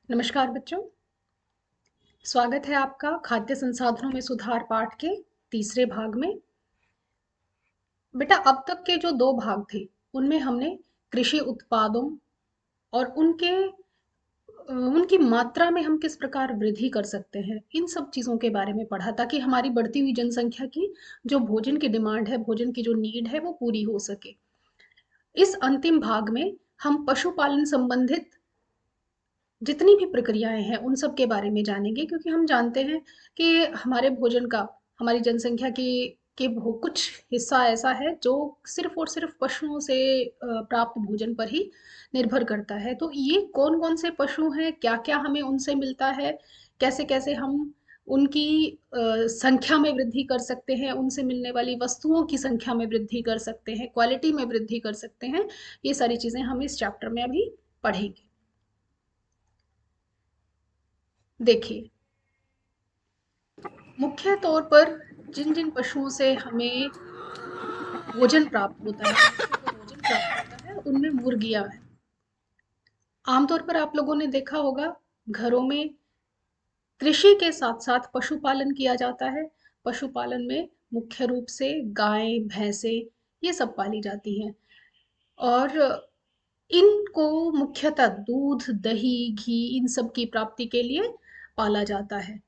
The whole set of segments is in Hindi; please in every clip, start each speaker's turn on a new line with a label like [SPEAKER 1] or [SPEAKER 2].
[SPEAKER 1] नमस्कार बच्चों, स्वागत है आपका खाद्य संसाधनों में सुधार पाठ के तीसरे भाग में। बेटा, अब तक के जो दो भाग थे उनमें हमने कृषि उत्पादों और उनकी मात्रा में हम किस प्रकार वृद्धि कर सकते हैं, इन सब चीज़ों के बारे में पढ़ा ताकि हमारी बढ़ती हुई जनसंख्या की जो भोजन की डिमांड है, भोजन की जो नीड है, वो पूरी हो सके। इस अंतिम भाग में हम पशुपालन संबंधित जितनी भी प्रक्रियाएं हैं उन सब के बारे में जानेंगे, क्योंकि हम जानते हैं कि हमारे भोजन का, हमारी जनसंख्या की कुछ हिस्सा ऐसा है जो सिर्फ और सिर्फ पशुओं से प्राप्त भोजन पर ही निर्भर करता है। तो ये कौन कौन से पशु हैं, क्या क्या हमें उनसे मिलता है, कैसे कैसे हम उनकी संख्या में वृद्धि कर सकते हैं, उनसे मिलने वाली वस्तुओं की संख्या में वृद्धि कर सकते हैं, क्वालिटी में वृद्धि कर सकते हैं। ये सारी चीजें हम इस चैप्टर में अभी पढ़ेंगे। देखिए, मुख्य तौर पर जिन जिन पशुओं से हमें भोजन प्राप्त होता है, मनुष्य को भोजन प्राप्त होता है, उनमें मुर्गियां हैं। आमतौर पर आप लोगों ने देखा होगा, घरों में कृषि के साथ साथ पशुपालन किया जाता है। पशुपालन में मुख्य रूप से गाय, भैंसे ये सब पाली जाती हैं, और इनको मुख्यतः दूध, दही, घी इन सब की प्राप्ति के लिए पाला जाता है।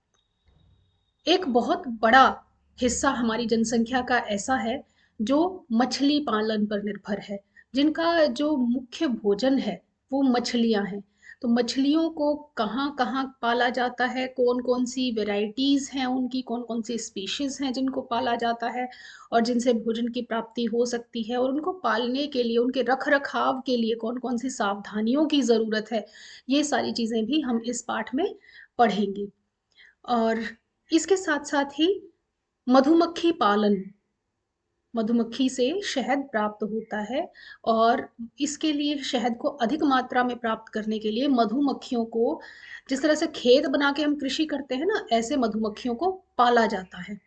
[SPEAKER 1] एक बहुत बड़ा हिस्सा हमारी जनसंख्या का ऐसा है जो मछली पालन पर निर्भर है, जिनका जो मुख्य भोजन है वो मछलियां हैं। तो मछलियों को कहाँ कहाँ पाला जाता है, कौन कौन सी वेराइटीज हैं उनकी, कौन कौन सी स्पीशीज हैं जिनको पाला जाता है और जिनसे भोजन की प्राप्ति हो सकती है, और उनको पालने के लिए, उनके रख रखाव के लिए कौन कौन सी सावधानियों की जरूरत है, ये सारी चीजें भी हम इस पाठ में पढ़ेंगे। और इसके साथ साथ ही मधुमक्खी पालन, मधुमक्खी से शहद प्राप्त होता है, और इसके लिए शहद को अधिक मात्रा में प्राप्त करने के लिए मधुमक्खियों को, जिस तरह से खेत बना के हम कृषि करते हैं ना, ऐसे मधुमक्खियों को पाला जाता है।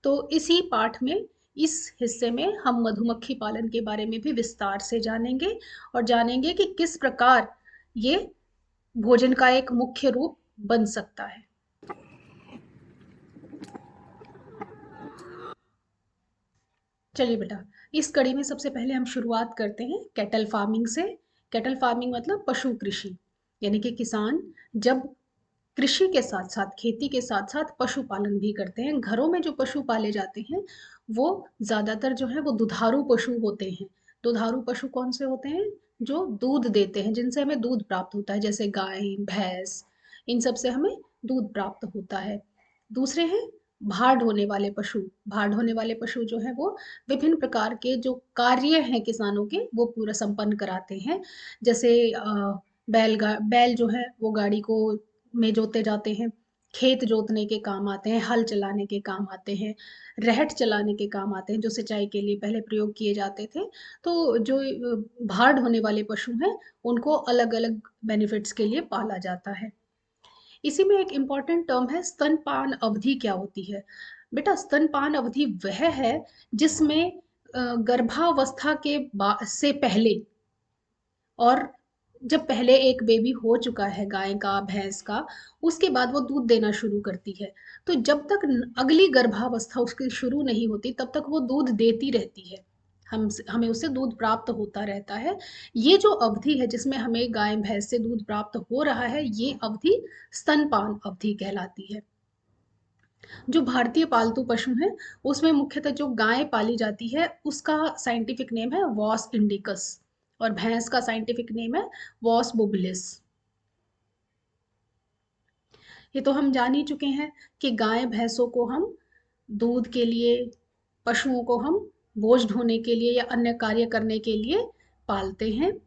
[SPEAKER 1] तो इसी पाठ में, इस हिस्से में हम मधुमक्खी पालन के बारे में भी विस्तार से जानेंगे, और जानेंगे कि किस प्रकार ये भोजन का एक मुख्य रूप बन सकता है। चलिए बेटा, इस कड़ी में सबसे पहले हम शुरुआत करते हैं कैटल फार्मिंग से। कैटल फार्मिंग मतलब पशु कृषि, यानी कि किसान जब कृषि के साथ साथ, खेती के साथ साथ पशुपालन भी करते हैं। घरों में जो पशु पाले जाते हैं वो ज्यादातर जो है वो दुधारू पशु होते हैं। दुधारू पशु कौन से होते हैं? जो दूध देते हैं, जिनसे हमें दूध प्राप्त होता है, जैसे गाय, भैंस, इन सब से हमें दूध प्राप्त होता है। दूसरे हैं भार ढोने वाले पशु। भार ढोने वाले पशु जो है वो विभिन्न प्रकार के जो कार्य हैं किसानों के, वो पूरा संपन्न कराते हैं। जैसे बैल जो है वो गाड़ी को में जोते जाते हैं, खेत जोतने के काम आते हैं, हल चलाने के काम आते हैं, रहट चलाने के काम आते हैं, जो सिंचाई के लिए पहले प्रयोग किए जाते थे। तो जो भार ढोने वाले पशु हैं उनको अलग अलग बेनिफिट्स के लिए पाला जाता है। इसी में एक इम्पॉर्टेंट टर्म है स्तनपान अवधि। क्या होती है बेटा? स्तनपान अवधि वह है जिसमें गर्भावस्था से पहले, और जब पहले एक बेबी हो चुका है गाय का, भैंस का, उसके बाद वो दूध देना शुरू करती है। तो जब तक अगली गर्भावस्था उसकी शुरू नहीं होती तब तक वो दूध देती रहती है, हमें उससे दूध प्राप्त होता रहता है। ये जो अवधि है जिसमें हमें गाय भैंस से दूध प्राप्त हो रहा है, ये अवधि स्तनपान अवधि कहलाती है। जो भारतीय पालतू पशु हैं उसमें मुख्यतः जो गाय पाली जाती है उसका साइंटिफिक नेम है वॉस इंडिकस, और भैंस का साइंटिफिक नेम है वॉस बुबलिस। ये तो हम जान ही चुके हैं कि गाय भैंसों को हम दूध के लिए, पशुओं को हम बोझ ढोने के लिए या अन्य कार्य करने के लिए पालते हैं।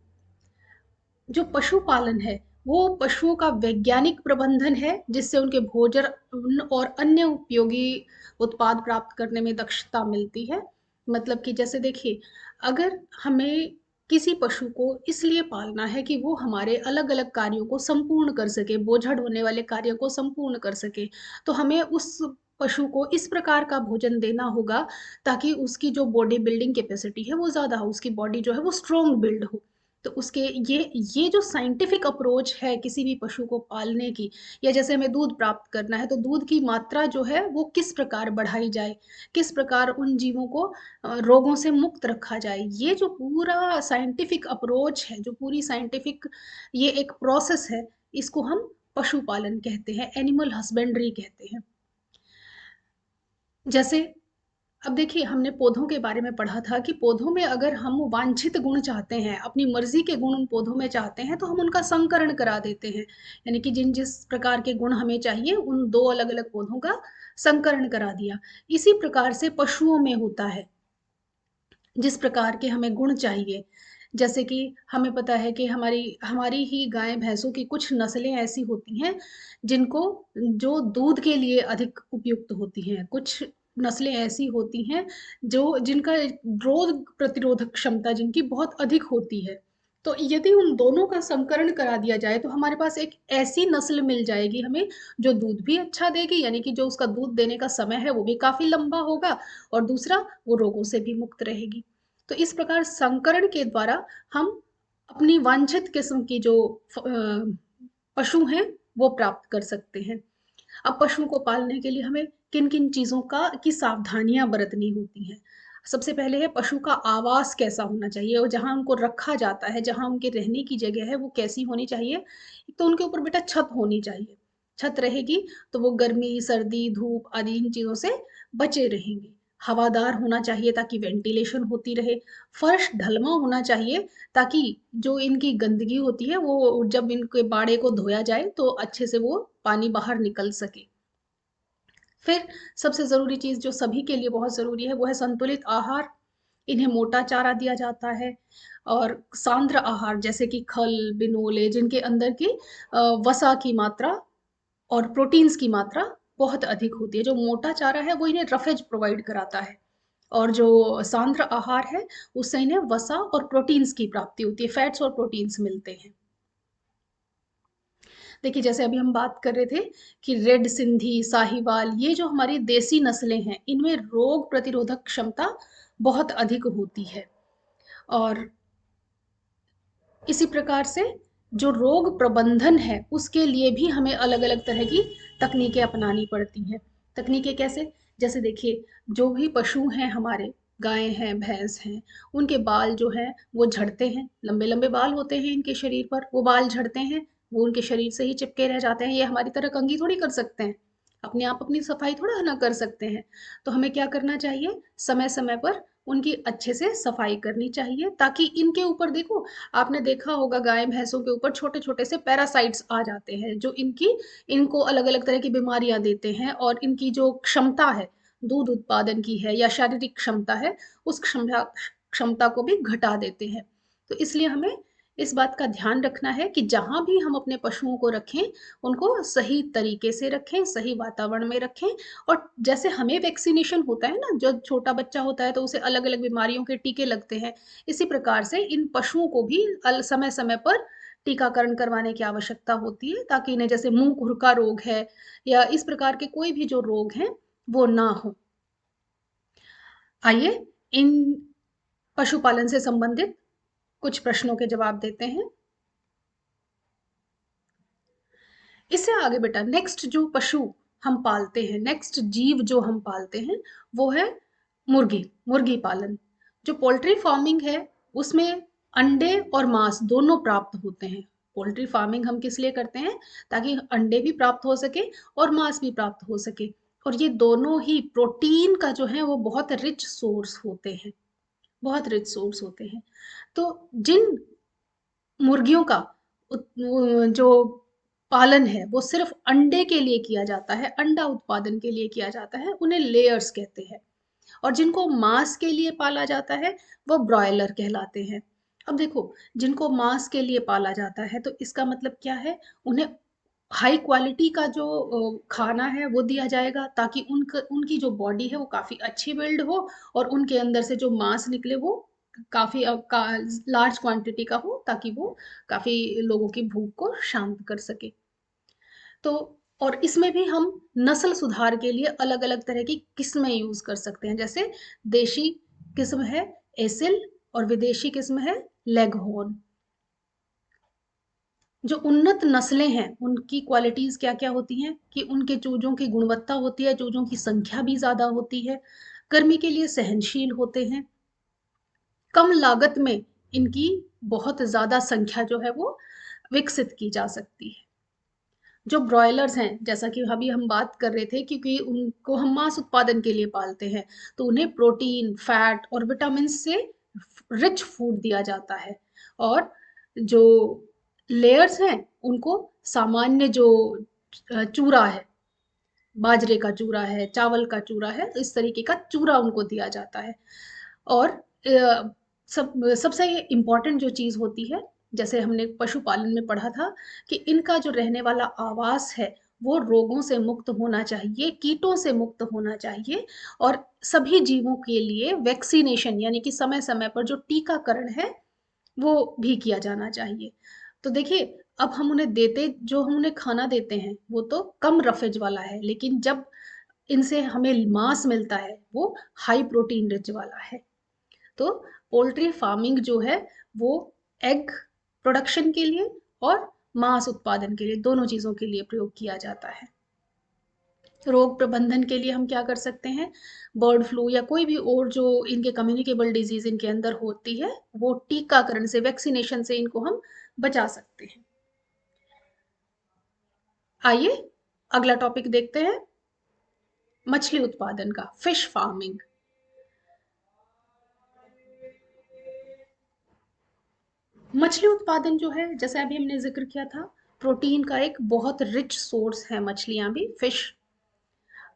[SPEAKER 1] जो पशुपालन है वो पशुओं का वैज्ञानिक प्रबंधन है, जिससे उनके भोजन और अन्य उपयोगी उत्पाद प्राप्त करने में दक्षता मिलती है। मतलब कि जैसे देखिए, अगर हमें किसी पशु को इसलिए पालना है कि वो हमारे अलग अलग कार्यों को संपूर्ण कर सके, बोझा ढोने वाले कार्यों को संपूर्ण कर सके, तो हमें उस पशु को इस प्रकार का भोजन देना होगा ताकि उसकी जो बॉडी बिल्डिंग कैपेसिटी है वो ज्यादा हो, उसकी बॉडी जो है वो स्ट्रोंग बिल्ड हो। तो उसके ये जो साइंटिफिक अप्रोच है किसी भी पशु को पालने की, या जैसे हमें दूध प्राप्त करना है तो दूध की मात्रा जो है वो किस प्रकार बढ़ाई जाए, किस प्रकार उन जीवों को रोगों से मुक्त रखा जाए, ये जो पूरा साइंटिफिक अप्रोच है, जो पूरी साइंटिफिक ये एक प्रोसेस है, इसको हम पशुपालन कहते हैं, एनिमल हस्बेंड्री कहते हैं। जैसे अब देखिए, हमने पौधों के बारे में पढ़ा था कि पौधों में अगर हम वांछित गुण चाहते हैं, अपनी मर्जी के गुण उन पौधों में चाहते हैं, तो हम उनका संकरण करा देते हैं। यानी कि जिस प्रकार के गुण हमें चाहिए उन दो अलग अलग पौधों का संकरण करा दिया। इसी प्रकार से पशुओं में होता है, जिस प्रकार के हमें गुण चाहिए। जैसे कि हमें पता है कि हमारी हमारी ही गाय भैंसों की कुछ नस्लें ऐसी होती हैं जिनको जो दूध के लिए अधिक उपयुक्त होती हैं, कुछ नस्लें ऐसी होती हैं जो जिनका रोग प्रतिरोधक क्षमता जिनकी बहुत अधिक होती है। तो यदि उन दोनों का संकरण करा दिया जाए तो हमारे पास एक ऐसी नस्ल मिल जाएगी हमें, जो दूध भी अच्छा देगी, यानी कि जो उसका दूध देने का समय है वो भी काफी लंबा होगा, और दूसरा वो रोगों से भी मुक्त रहेगी। तो इस प्रकार संकरण के द्वारा हम अपनी वांछित किस्म की जो पशु हैं वो प्राप्त कर सकते हैं। अब पशुओं को पालने के लिए हमें किन किन चीजों की सावधानियां बरतनी होती हैं। सबसे पहले है पशु का आवास कैसा होना चाहिए, और जहां उनको रखा जाता है, जहां उनके रहने की जगह है वो कैसी होनी चाहिए। एक तो उनके ऊपर बेटा छत होनी चाहिए। छत रहेगी तो वो गर्मी सर्दी धूप आदि इन चीजों से बचे रहेंगे। हवादार होना चाहिए ताकि वेंटिलेशन होती रहे। फर्श ढलमा होना चाहिए ताकि जो इनकी गंदगी होती है वो जब इनके बाड़े को धोया जाए तो अच्छे से वो पानी बाहर निकल सके। फिर सबसे ज़रूरी चीज़ जो सभी के लिए बहुत ज़रूरी है वो है संतुलित आहार। इन्हें मोटा चारा दिया जाता है, और सांद्र आहार जैसे कि खल बिनोले जिनके अंदर की वसा की मात्रा और प्रोटीन्स की मात्रा बहुत अधिक होती है। जो मोटा चारा है वो इन्हें रफेज प्रोवाइड कराता है, और जो सांद्र आहार है उससे इन्हें वसा और प्रोटीन्स की प्राप्ति होती है, फैट्स और प्रोटीन्स मिलते हैं। देखिए, जैसे अभी हम बात कर रहे थे कि रेड सिंधी साहिवाल ये जो हमारी देसी नस्लें हैं इनमें रोग प्रतिरोधक क्षमता बहुत अधिक होती है, और इसी प्रकार से जो रोग प्रबंधन है उसके लिए भी हमें अलग अलग तरह की तकनीकें अपनानी पड़ती हैं। तकनीकें कैसे? जैसे देखिए, जो भी पशु हैं हमारे, गाय हैं भैंस हैं, उनके बाल जो हैं वो झड़ते हैं, लंबे लंबे बाल होते हैं इनके शरीर पर, वो बाल झड़ते हैं, वो उनके शरीर से ही चिपके रह जाते हैं। ये हमारी तरह कंघी थोड़ी कर सकते हैं, अपने आप अपनी सफाई थोड़ा ना कर सकते हैं। तो हमें क्या करना चाहिए, समय समय पर उनकी अच्छे से सफाई करनी चाहिए, ताकि इनके ऊपर देखो, आपने देखा होगा गाय भैंसों के ऊपर छोटे छोटे से पैरासाइट्स आ जाते हैं जो इनको अलग अलग तरह की बीमारियां देते हैं, और इनकी जो क्षमता है दूध उत्पादन की है या शारीरिक क्षमता है उस क्षमता क्षमता को भी घटा देते हैं। तो इसलिए हमें इस बात का ध्यान रखना है कि जहां भी हम अपने पशुओं को रखें उनको सही तरीके से रखें, सही वातावरण में रखें। और जैसे हमें वैक्सीनेशन होता है ना, जो छोटा बच्चा होता है तो उसे अलग अलग बीमारियों के टीके लगते हैं, इसी प्रकार से इन पशुओं को भी समय समय पर टीकाकरण करवाने की आवश्यकता होती है, ताकि इन्हें जैसे मुंह खुर का रोग है या इस प्रकार के कोई भी जो रोग हैं वो ना हो। आइए इन पशुपालन से संबंधित कुछ प्रश्नों के जवाब देते हैं। इससे आगे बेटा नेक्स्ट जो पशु हम पालते हैं, नेक्स्ट जीव जो हम पालते हैं वो है मुर्गी, मुर्गी पालन। जो पोल्ट्री फार्मिंग है उसमें अंडे और मांस दोनों प्राप्त होते हैं। पोल्ट्री फार्मिंग हम किस लिए करते हैं, ताकि अंडे भी प्राप्त हो सके और मांस भी प्राप्त हो सके, और ये दोनों ही प्रोटीन का जो है वो बहुत रिच सोर्स होते हैं, बहुत रिच सोर्स होते हैं। तो जिन मुर्गियों का जो पालन है वो सिर्फ अंडे के लिए किया जाता है, अंडा उत्पादन के लिए किया जाता है, उन्हें लेयर्स कहते हैं। और जिनको मांस के लिए पाला जाता है वो ब्रॉयलर कहलाते हैं। अब देखो, जिनको मांस के लिए पाला जाता है तो इसका मतलब क्या है, उन्हें हाई क्वालिटी का जो खाना है वो दिया जाएगा, ताकि उनकी जो बॉडी है वो काफी अच्छी बिल्ड हो, और उनके अंदर से जो मांस निकले वो काफी लार्ज क्वांटिटी का हो, ताकि वो काफी लोगों की भूख को शांत कर सके। तो और इसमें भी हम नस्ल सुधार के लिए अलग अलग तरह की किस्में यूज कर सकते हैं। जैसे देशी किस्म है एसिल, और विदेशी किस्म है लेगहॉर्न। जो उन्नत नस्लें हैं उनकी क्वालिटीज क्या क्या होती हैं कि उनके चूजों की गुणवत्ता होती है, चूजों की संख्या भी ज्यादा होती है, गर्मी के लिए सहनशील होते हैं, कम लागत में इनकी बहुत ज्यादा संख्या जो है वो विकसित की जा सकती है। जो ब्रॉयलर्स हैं, जैसा कि अभी हम बात कर रहे थे, क्योंकि उनको हम मांस उत्पादन के लिए पालते हैं, तो उन्हें प्रोटीन, फैट और विटामिन से रिच फूड दिया जाता है। और जो लेयर्स हैं उनको सामान्य जो चूरा है, बाजरे का चूरा है, चावल का चूरा है, तो इस तरीके का चूरा उनको दिया जाता है। और सबसे इम्पोर्टेंट जो चीज होती है, जैसे हमने पशुपालन में पढ़ा था, कि इनका जो रहने वाला आवास है वो रोगों से मुक्त होना चाहिए, कीटों से मुक्त होना चाहिए, और सभी जीवों के लिए वैक्सीनेशन यानी कि समय समय पर जो टीकाकरण है वो भी किया जाना चाहिए। तो देखिए, अब हम उन्हें देते, जो हम उन्हें खाना देते हैं वो तो कम रफेज वाला है, लेकिन जब इनसे हमें मांस मिलता है वो हाई प्रोटीन रिच वाला है। तो पोल्ट्री फार्मिंग जो है वो एग प्रोडक्शन के लिए और मांस उत्पादन के लिए, दोनों चीजों के लिए प्रयोग किया जाता है। रोग प्रबंधन के लिए हम क्या कर सकते हैं, बर्ड फ्लू या कोई भी और जो इनके कम्युनिकेबल डिजीज इनके अंदर होती है, वो टीकाकरण से, वैक्सीनेशन से इनको हम बचा सकते हैं। आइए अगला टॉपिक देखते हैं, मछली उत्पादन का, फिश फार्मिंग। मछली उत्पादन जो है, जैसे अभी हमने जिक्र किया था, प्रोटीन का एक बहुत रिच सोर्स है मछलियां भी, फिश।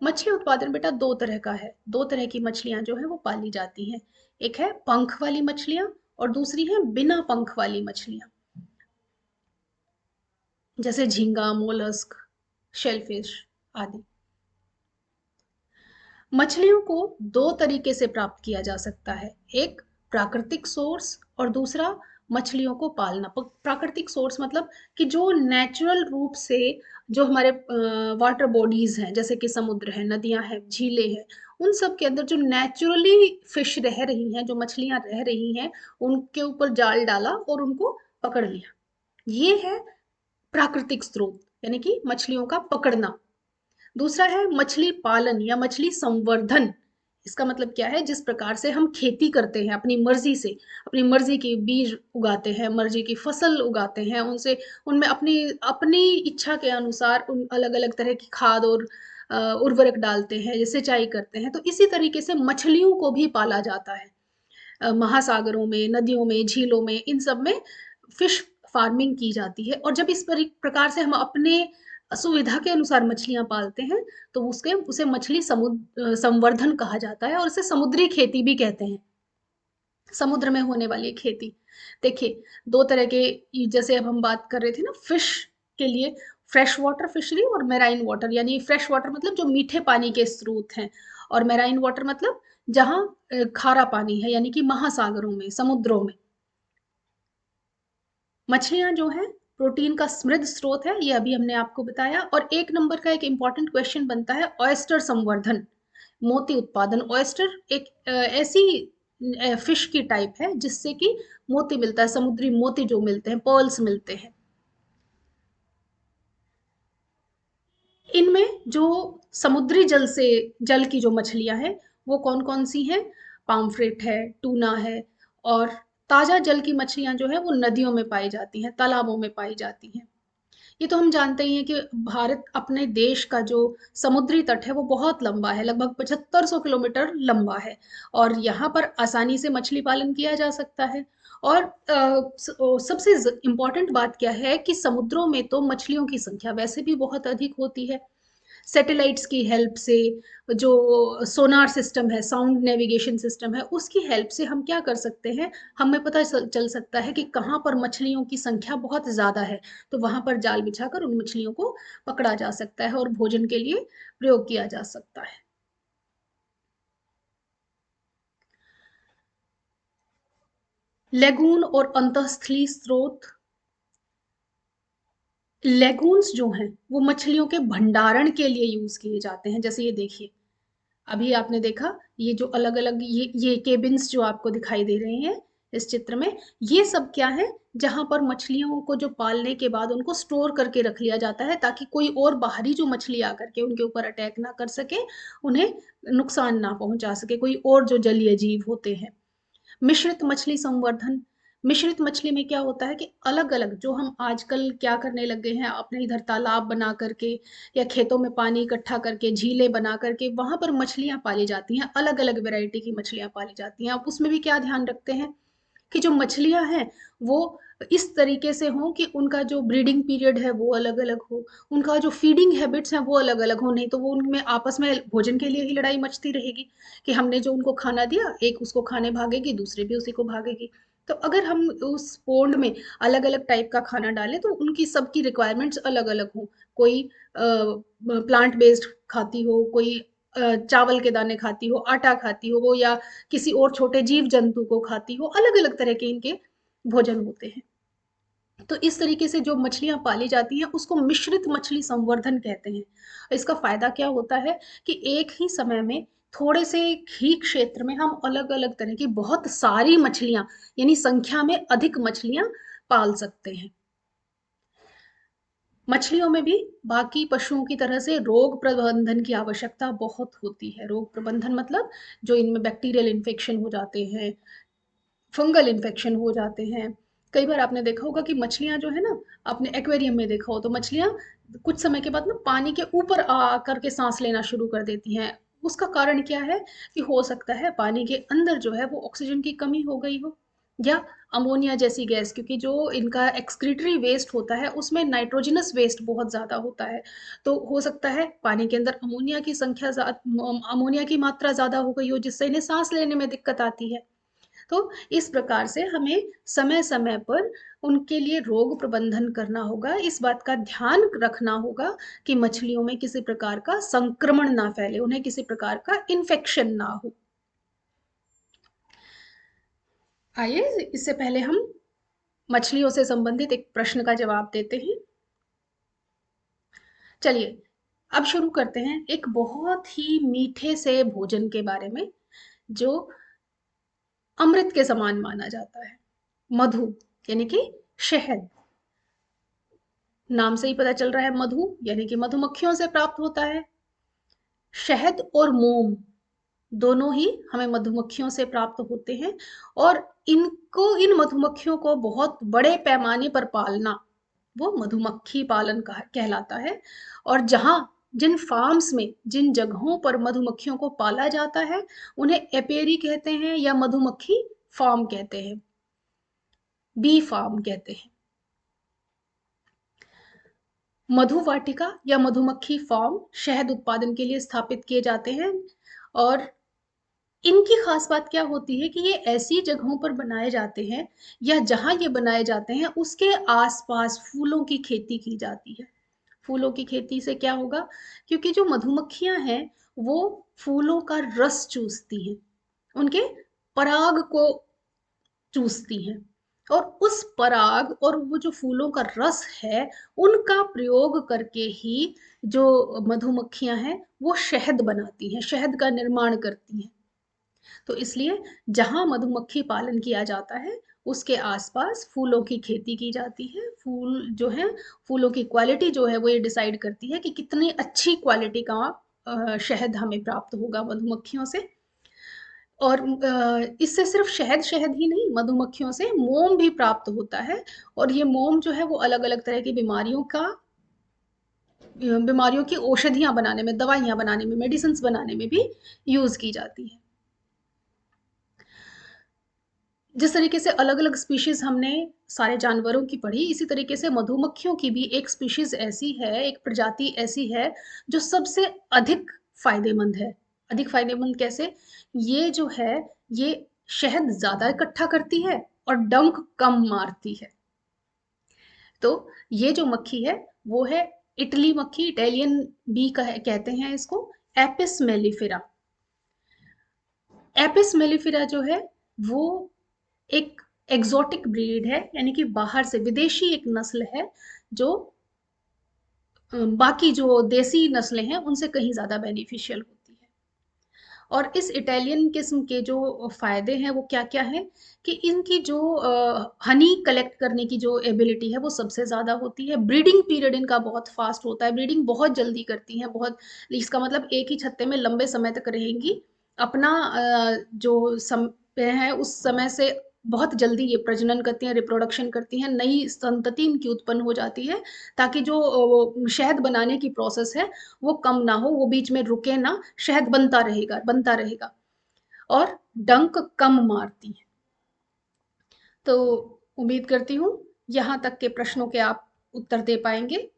[SPEAKER 1] मछली उत्पादन बेटा दो तरह का है, दो तरह की मछलियां जो है वो पाली जाती हैं। एक है पंख वाली मछलियां और दूसरी है बिना पंख वाली मछलियां, जैसे झींगा, मोलस्क, शेलफिश आदि। मछलियों को दो तरीके से प्राप्त किया जा सकता है, एक प्राकृतिक सोर्स और दूसरा मछलियों को पालना। प्राकृतिक सोर्स मतलब कि जो नेचुरल रूप से, जो हमारे वाटर बॉडीज हैं, जैसे कि समुद्र है, नदियां हैं, झीलें हैं, उन सब के अंदर जो नेचुरली फिश रह रही हैं, जो मछलियां रह रही हैं, उनके ऊपर जाल डाला और उनको पकड़ लिया। ये है प्राकृतिक स्रोत, यानी कि मछलियों का पकड़ना। दूसरा है मछली पालन या मछली संवर्धन। इसका मतलब क्या है, जिस प्रकार से हम खेती करते हैं अपनी मर्जी से, अपनी मर्जी की बीज उगाते हैं, मर्जी की फसल उगाते हैं, उनसे, उनमें अपनी अपनी इच्छा के अनुसार उन अलग अलग तरह की खाद और उर्वरक डालते हैं, सिंचाई करते हैं, तो इसी तरीके से मछलियों को भी पाला जाता है। महासागरों में, नदियों में, झीलों में, इन सब में फिश फार्मिंग की जाती है। और जब इस प्रकार से हम अपने सुविधा के अनुसार मछलियां पालते हैं, तो उसके उसे मछली संवर्धन कहा जाता है, और इसे समुद्री खेती भी कहते हैं, समुद्र में होने वाली खेती। देखिए, दो तरह के, जैसे अब हम बात कर रहे थे ना फिश के लिए, फ्रेश वाटर फिशरी और मेराइन वाटर, यानी फ्रेश वाटर मतलब जो मीठे पानी के स्रोत हैं, और मेराइन वाटर मतलब जहाँ खारा पानी है, यानी कि महासागरों में, समुद्रों में। मछलियां जो है प्रोटीन का समृद्ध स्रोत है, ये अभी हमने आपको बताया। और एक नंबर का एक इंपॉर्टेंट क्वेश्चन बनता है ऑयस्टर संवर्धन, मोती उत्पादन। ऑयस्टर एक ऐसी फिश की टाइप है जिससे कि मोती मिलता है, समुद्री मोती जो मिलते हैं, पर्ल्स मिलते हैं। इनमें जो समुद्री जल से, जल की जो मछलियां हैं वो कौन कौन सी हैं, पाम्फ्रेट है, टूना है, और ताजा जल की मछलियां जो है वो नदियों में पाई जाती हैं, तालाबों में पाई जाती हैं। ये तो हम जानते ही हैं कि भारत, अपने देश का जो समुद्री तट है वो बहुत लंबा है, लगभग 7500 किलोमीटर लंबा है, और यहाँ पर आसानी से मछली पालन किया जा सकता है। और सबसे इम्पोर्टेंट बात क्या है कि समुद्रों में तो मछलियों की संख्या वैसे भी बहुत अधिक होती है। सैटेलाइट्स की हेल्प से, जो सोनार सिस्टम है, साउंड नेविगेशन सिस्टम है, उसकी हेल्प से हम क्या कर सकते हैं, हमें पता चल सकता है कि कहाँ पर मछलियों की संख्या बहुत ज़्यादा है, तो वहां पर जाल बिछाकर उन मछलियों को पकड़ा जा सकता है और भोजन के लिए प्रयोग किया जा सकता है। लेगून और अंतःस्थलीय स्रोत। लेगून्स जो हैं वो मछलियों के भंडारण के लिए यूज किए जाते हैं। जैसे ये देखिए, अभी आपने देखा ये जो अलग अलग ये केबिन्स जो आपको दिखाई दे रहे हैं, इस चित्र में। ये सब क्या है, जहां पर मछलियों को जो पालने के बाद उनको स्टोर करके रख लिया जाता है ताकि कोई और बाहरी जो मछली आकर के उनके ऊपर अटैक ना कर सके, उन्हें नुकसान ना पहुंचा सके, कोई और जो जलीय जीव होते हैं। मिश्रित मछली संवर्धन, मिश्रित मछली में क्या होता है कि अलग अलग जो हम आजकल क्या करने लग गए हैं, अपने इधर तालाब बना करके या खेतों में पानी इकट्ठा करके झीलें बना करके वहां पर मछलियां पाली जाती हैं, अलग अलग वैरायटी की मछलियां पाली जाती हैं। अब उसमें भी क्या ध्यान रखते हैं कि जो मछलियां हैं वो इस तरीके से हों कि उनका जो ब्रीडिंग पीरियड है वो अलग अलग हो, उनका जो फीडिंग हैबिट्स हैं वो अलग अलग हो, नहीं तो वो उनमें आपस में भोजन के लिए ही लड़ाई मचती रहेगी कि हमने जो उनको खाना दिया, एक उसको खाने भागेगी, दूसरी भी उसी को भागेगी। तो अगर हम उस पोंड में अलग अलग टाइप का खाना डालें तो उनकी सबकी रिक्वायरमेंट्स अलग अलग हो, कोई प्लांट बेस्ड खाती हो, कोई चावल के दाने खाती हो, आटा खाती हो वो, या किसी और छोटे जीव जंतु को खाती हो, अलग अलग तरह के इनके भोजन होते हैं। तो इस तरीके से जो मछलियां पाली जाती हैं उसको मिश्रित मछली संवर्धन कहते हैं। इसका फायदा क्या होता है कि एक ही समय में थोड़े से ही क्षेत्र में हम अलग अलग तरह की बहुत सारी मछलियां, यानी संख्या में अधिक मछलियां पाल सकते हैं। मछलियों में भी बाकी पशुओं की तरह से रोग प्रबंधन की आवश्यकता बहुत होती है। रोग प्रबंधन मतलब जो इनमें बैक्टीरियल इन्फेक्शन हो जाते हैं, फंगल इन्फेक्शन हो जाते हैं। कई बार आपने देखा होगा कि मछलियां जो है ना, आपने एक्वेरियम में देखा हो तो मछलियां कुछ समय के बाद ना पानी के ऊपर आ करके सांस लेना शुरू कर देती हैं। उसका कारण क्या है कि हो सकता है पानी के अंदर जो है वो ऑक्सीजन की कमी हो गई हो, या अमोनिया जैसी गैस, क्योंकि जो इनका एक्सक्रीटरी वेस्ट होता है उसमें नाइट्रोजनस वेस्ट बहुत ज़्यादा होता है। तो हो सकता है पानी के अंदर अमोनिया की मात्रा ज़्यादा हो गई हो जिससे इन्हें सांस लेने में दिक्कत आती है। तो इस प्रकार से हमें समय समय पर उनके लिए रोग प्रबंधन करना होगा, इस बात का ध्यान रखना होगा कि मछलियों में किसी प्रकार का संक्रमण ना फैले, उन्हें किसी प्रकार का इन्फेक्शन ना हो। आइए इससे पहले हम मछलियों से संबंधित एक प्रश्न का जवाब देते हैं। चलिए अब शुरू करते हैं एक बहुत ही मीठे से भोजन के बारे में जो अमृत के समान माना जाता है, मधु, यानी कि शहद। नाम से ही पता चल रहा है मधु यानी कि मधुमक्खियों से प्राप्त होता है। शहद और मोम दोनों ही हमें मधुमक्खियों से प्राप्त होते हैं, और इन मधुमक्खियों को बहुत बड़े पैमाने पर पालना वो मधुमक्खी पालन का कहलाता है। और जहां जिन फार्म्स में, जिन जगहों पर मधुमक्खियों को पाला जाता है उन्हें एपेरी कहते हैं या मधुमक्खी फार्म कहते हैं, बी फार्म कहते हैं। मधु वाटिका या मधुमक्खी फार्म शहद उत्पादन के लिए स्थापित किए जाते हैं, और इनकी खास बात क्या होती है कि ये ऐसी जगहों पर बनाए जाते हैं या जहां ये बनाए जाते हैं उसके आसपास फूलों की खेती की जाती है। फूलों की खेती से क्या होगा, क्योंकि जो मधुमक्खियां हैं वो फूलों का रस चूसती हैं, उनके पराग को चूसती हैं, और उस पराग और वो जो फूलों का रस है उनका प्रयोग करके ही जो मधुमक्खियां हैं वो शहद बनाती हैं, शहद का निर्माण करती हैं। तो इसलिए जहां मधुमक्खी पालन किया जाता है उसके आसपास फूलों की खेती की जाती है। फूल जो है, फूलों की क्वालिटी जो है वो ये डिसाइड करती है कि कितनी अच्छी क्वालिटी का शहद हमें प्राप्त होगा मधुमक्खियों से। और इससे सिर्फ शहद शहद ही नहीं, मधुमक्खियों से मोम भी प्राप्त होता है, और ये मोम जो है वो अलग अलग तरह की बीमारियों की औषधियां बनाने में, दवाइयां बनाने में, मेडिसिन बनाने में भी यूज की जाती है। जिस तरीके से अलग अलग स्पीशीज हमने सारे जानवरों की पढ़ी, इसी तरीके से मधुमक्खियों की भी एक स्पीशीज ऐसी है, एक प्रजाति ऐसी है जो सबसे अधिक फायदेमंद है। अधिक फायदेमंद कैसे, ये जो है ये शहद ज्यादा इकट्ठा करती है और डंक कम मारती है। तो ये जो मक्खी है वो है इटली मक्खी, इटालियन बी कहते हैं इसको, एपिस मेलिफेरा। एपिस मेलिफेरा जो है वो एक एग्जोटिक ब्रीड है, यानी कि बाहर से विदेशी एक नस्ल है जो बाकी जो देसी नस्लें हैं उनसे कहीं ज्यादा बेनिफिशियल होती है। और इस इटालियन किस्म के जो फायदे हैं वो क्या क्या है कि इनकी जो हनी कलेक्ट करने की जो एबिलिटी है वो सबसे ज़्यादा होती है। ब्रीडिंग पीरियड इनका बहुत फास्ट होता है, ब्रीडिंग बहुत जल्दी करती हैं, बहुत, इसका मतलब एक ही छत्ते में लंबे समय तक रहेंगी। अपना जो समय है उस समय से बहुत जल्दी ये प्रजनन करती हैं, रिप्रोडक्शन करती हैं, नई संतति इनकी उत्पन्न हो जाती है, ताकि जो शहद बनाने की प्रोसेस है वो कम ना हो, वो बीच में रुके ना, शहद बनता रहेगा। और डंक कम मारती है। तो उम्मीद करती हूँ यहाँ तक के प्रश्नों के आप उत्तर दे पाएंगे।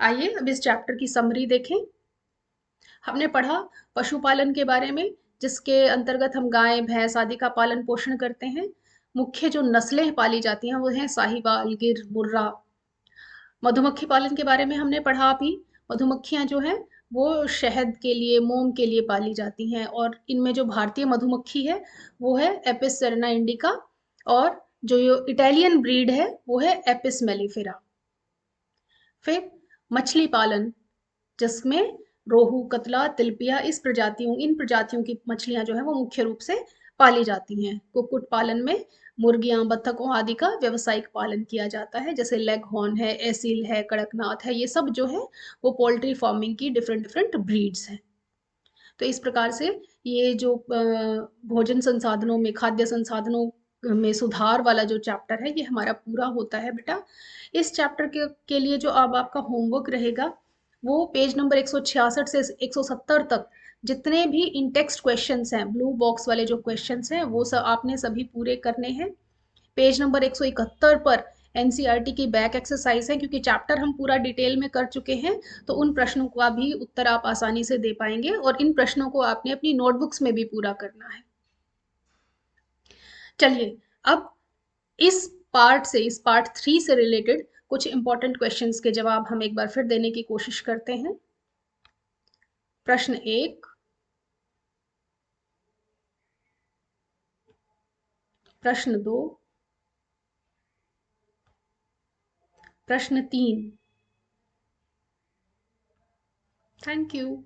[SPEAKER 1] आइए अब इस चैप्टर की समरी देखें। हमने पढ़ा पशुपालन के बारे में, जिसके अंतर्गत हम गाय भैंस आदि का पालन पोषण करते हैं। मुख्य जो नस्लें पाली जाती हैं वो हैं साहिवाल, गिर, मुर्रा। मधुमक्खी पालन के बारे में हमने पढ़ा अभी। मधुमक्खियां जो हैं वो शहद के लिए, मोम के लिए पाली जाती हैं, और इनमें जो भारतीय मधुमक्खी है वो है एपिस सेरेना इंडिका, और जो इटालियन ब्रीड है वो है एपिस मेलिफेरा। फिर मछली पालन, जिसमें रोहू, कतला, तिलपिया, इन प्रजातियों की मछलियां जो है वो मुख्य रूप से पाली जाती हैं। कुक्कुट पालन में मुर्गियां, बत्तखों आदि का व्यवसायिक पालन किया जाता है, जैसे लेग हॉर्न है, एसील है, कड़कनाथ है, ये सब जो है वो पोल्ट्री फार्मिंग की डिफरेंट डिफरेंट ब्रीड्स हैं। तो इस प्रकार से ये जो भोजन संसाधनों में, खाद्य संसाधनों में सुधार वाला जो चैप्टर है ये हमारा पूरा होता है बेटा। इस चैप्टर के लिए जो अब आपका होमवर्क रहेगा वो पेज नंबर 166 से 170 तक जितने भी इन टेक्स्ट क्वेश्चंस हैं, ब्लू बॉक्स वाले जो क्वेश्चंस हैं वो सब आपने सभी पूरे करने हैं। पेज नंबर 171 पर एनसीईआरटी की बैक एक्सरसाइज है, क्योंकि चैप्टर हम पूरा डिटेल में कर चुके हैं, तो उन प्रश्नों का भी उत्तर आप आसानी से दे पाएंगे, और इन प्रश्नों को आपने अपनी नोटबुक्स में भी पूरा करना है। चलिए अब इस पार्ट 3 से रिलेटेड कुछ इंपॉर्टेंट क्वेश्चंस के जवाब हम एक बार फिर देने की कोशिश करते हैं। प्रश्न 1, प्रश्न 2, प्रश्न 3। Thank you.